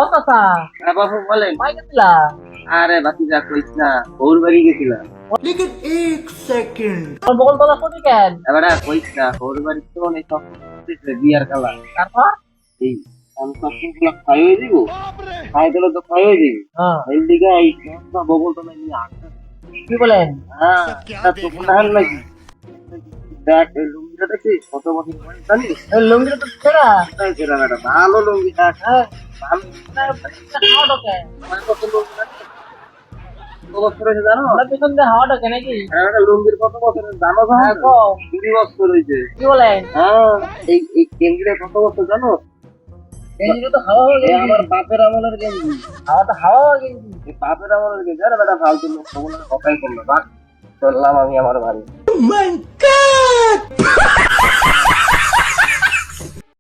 ও চাচা হ্যাঁ বাবু বলেন। কই গেছিলা? আরে ভাতিজা কইস না, বউর বাড়ি গেছিলাম। তোর বগল তলা শুনি কেন? এবারে কইস না, বউর বাড়ি তো অনেক বিয়ার কালা। তারপর এই আমি সবগুলো খাই হয়ে দিব, খাই দিলে তো খাই হয়ে দিবি। হ্যাঁ, এই দিকে এই বগল তো নিয়ে আসে। কি বলেন? হ্যাঁ, তা তো মনে নাকি? দেখ এই লুঙ্গিটা দেখছিস কত বছর বয়স জানিস? এই লুঙ্গিটা তো ছেঁড়া। কোথায় ছেঁড়া বেটা? ভালো লুঙ্গিটা, হ্যাঁ, ভালো হাওয়া ঢোকে। কত লুঙ্গি কত বছর হয়েছে জানো? আমার পিছন দিয়ে হাওয়া ঢোকে নাকি? হ্যাঁ, একটা লুঙ্গির কত বছর হয়েছে জানো? হ্যাঁ, কও। 20 বছর হয়েছে। কি বলেন? হ্যাঁ, এই গেঞ্জিটা কত বছর জানো? গেঞ্জিটা তো হাওয়া হয়ে এই গেঞ্জি। আমার বাপের আমলের গেঞ্জি। হাওয়া তো হাওয়া হয়ে গেঞ্জি। এই বাপের আমলের গেঞ্জি। আরে বেটা ফালতু লোক ওগুলো কথাই করলো, বাস চললাম আমি আমার বাড়ি।